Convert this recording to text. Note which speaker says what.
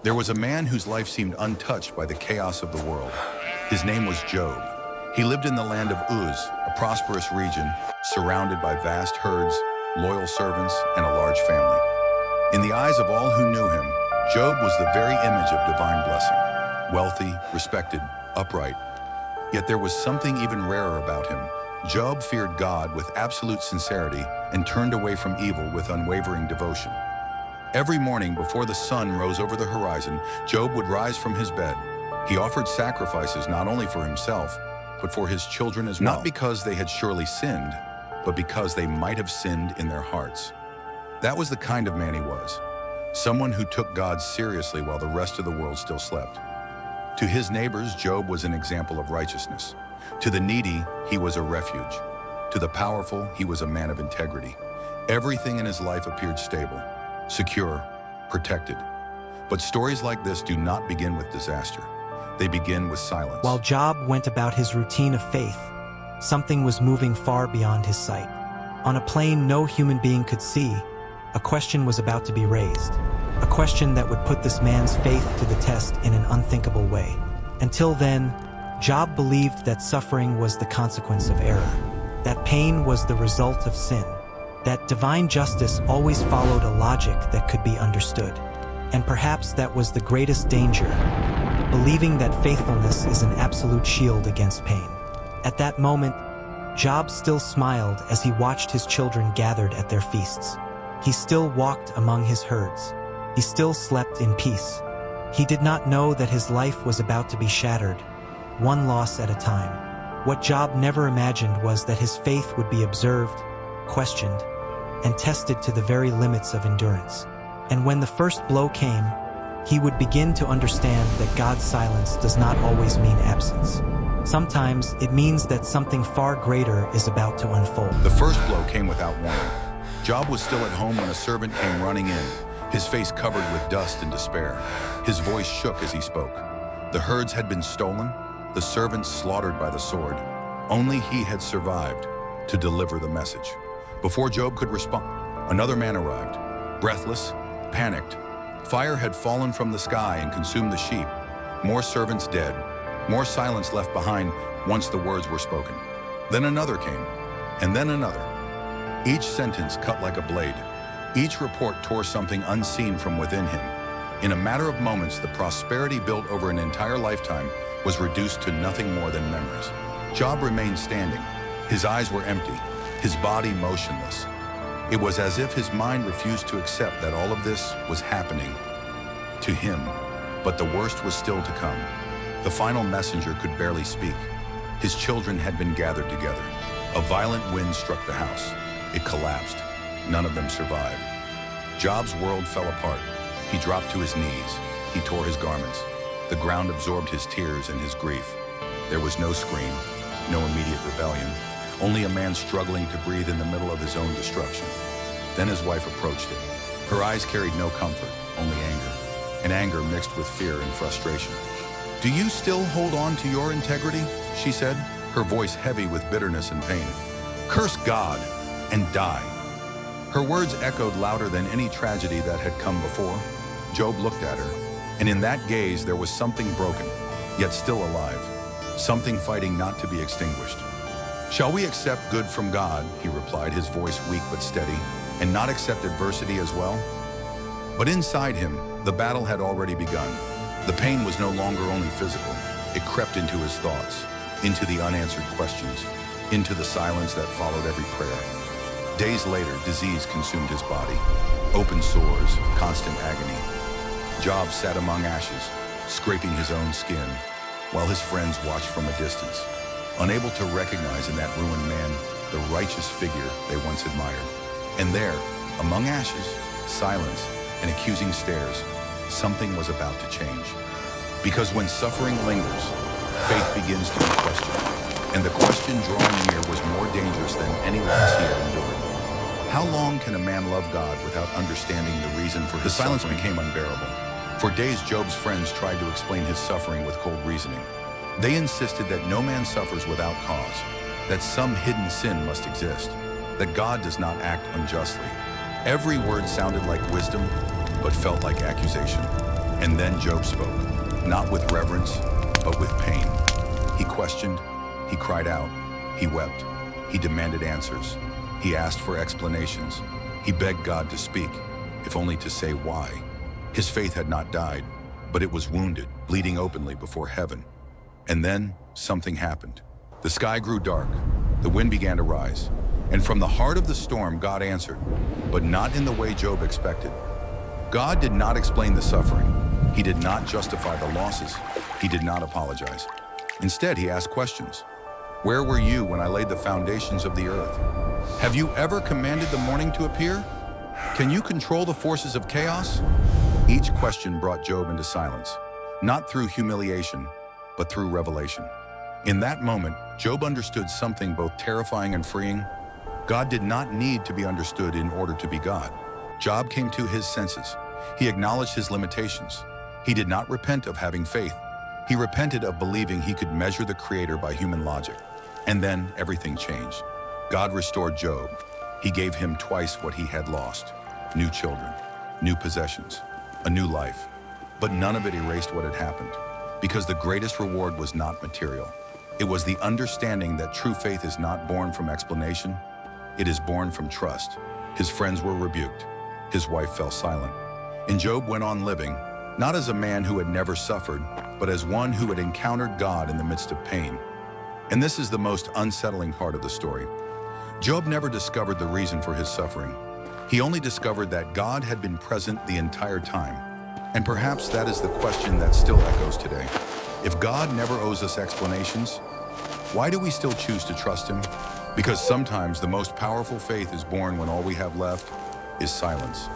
Speaker 1: There was a man whose life seemed untouched by the chaos of the world. His name was Job. He lived in the land of Uz, a prosperous region, surrounded by vast herds, loyal servants, and a large family. In the eyes of all who knew him, Job was the very image of divine blessing. Wealthy, respected, upright. Yet there was something even rarer about him. Job feared God with absolute sincerity and turned away from evil with unwavering devotion. Every morning before the sun rose over the horizon, Job would rise from his bed. He offered sacrifices not only for himself, but for his children as well. Not because they had surely sinned, but because they might have sinned in their hearts. That was the kind of man he was. Someone who took God seriously while the rest of the world still slept. To his neighbors, Job was an example of righteousness. To the needy, he was a refuge. To the powerful, he was a man of integrity. Everything in his life appeared stable, secure, protected. But stories like this do not begin with disaster. They begin with silence.
Speaker 2: While Job went about his routine of faith, something was moving far beyond his sight. On a plane no human being could see, a question was about to be raised. A question that would put this man's faith to the test in an unthinkable way. Until then, Job believed that suffering was the consequence of error, that pain was the result of sin, that divine justice always followed a logic that could be understood. And perhaps that was the greatest danger, believing that faithfulness is an absolute shield against pain. At that moment, Job still smiled as he watched his children gathered at their feasts. He still walked among his herds. He still slept in peace. He did not know that his life was about to be shattered, one loss at a time. What Job never imagined was that his faith would be observed, questioned, and tested to the very limits of endurance. And when the first blow came, he would begin to understand that God's silence does not always mean absence. Sometimes it means that something far greater is about to unfold.
Speaker 1: The first blow came without warning. Job was still at home when a servant came running in, his face covered with dust and despair. His voice shook as he spoke. The herds had been stolen, the servants slaughtered by the sword. Only he had survived to deliver the message. Before Job could respond, another man arrived, breathless, panicked. Fire had fallen from the sky and consumed the sheep. More servants dead, more silence left behind once the words were spoken. Then another came, and then another. Each sentence cut like a blade. Each report tore something unseen from within him. In a matter of moments, the prosperity built over an entire lifetime was reduced to nothing more than memories. Job remained standing. His eyes were empty, his body motionless. It was as if his mind refused to accept that all of this was happening to him. But the worst was still to come. The final messenger could barely speak. His children had been gathered together. A violent wind struck the house. It collapsed. None of them survived. Job's world fell apart. He dropped to his knees. He tore his garments. The ground absorbed his tears and his grief. There was no scream, no immediate rebellion, only a man struggling to breathe in the middle of his own destruction. Then his wife approached him. Her eyes carried no comfort, only anger, and anger mixed with fear and frustration. "Do you still hold on to your integrity?" she said, her voice heavy with bitterness and pain. "Curse God and die." Her words echoed louder than any tragedy that had come before. Job looked at her, and in that gaze there was something broken, yet still alive, something fighting not to be extinguished. "Shall we accept good from God?" he replied, his voice weak but steady, "and not accept adversity as well?" But inside him, the battle had already begun. The pain was no longer only physical. It crept into his thoughts, into the unanswered questions, into the silence that followed every prayer. Days later, disease consumed his body. Open sores, constant agony. Job sat among ashes, scraping his own skin, while his friends watched from a distance, unable to recognize in that ruined man the righteous figure they once admired. And there, among ashes, silence, and accusing stares, something was about to change. Because when suffering lingers, faith begins to be questioned. And the question drawing near was more dangerous than any loss he had endured. How long can a man love God without understanding the reason for his suffering? The silence became unbearable. For days, Job's friends tried to explain his suffering with cold reasoning. They insisted that no man suffers without cause, that some hidden sin must exist, that God does not act unjustly. Every word sounded like wisdom, but felt like accusation. And then Job spoke, not with reverence, but with pain. He questioned, he cried out, he wept, he demanded answers, he asked for explanations, he begged God to speak, if only to say why. His faith had not died, but it was wounded, bleeding openly before heaven. And then something happened. The sky grew dark, the wind began to rise, and from the heart of the storm God answered, but not in the way Job expected. God did not explain the suffering. He did not justify the losses. He did not apologize. Instead, he asked questions. Where were you when I laid the foundations of the earth? Have you ever commanded the morning to appear? Can you control the forces of chaos? Each question brought Job into silence, not through humiliation, but through revelation. In that moment, Job understood something both terrifying and freeing. God did not need to be understood in order to be God. Job came to his senses. He acknowledged his limitations. He did not repent of having faith. He repented of believing he could measure the Creator by human logic. And then everything changed. God restored Job. He gave him twice what he had lost: new children, new possessions, a new life. But none of it erased what had happened, because the greatest reward was not material. It was the understanding that true faith is not born from explanation. It is born from trust. His friends were rebuked. His wife fell silent. And Job went on living, not as a man who had never suffered, but as one who had encountered God in the midst of pain. And this is the most unsettling part of the story. Job never discovered the reason for his suffering. He only discovered that God had been present the entire time. And perhaps that is the question that still echoes today. If God never owes us explanations, why do we still choose to trust him? Because sometimes the most powerful faith is born when all we have left is silence.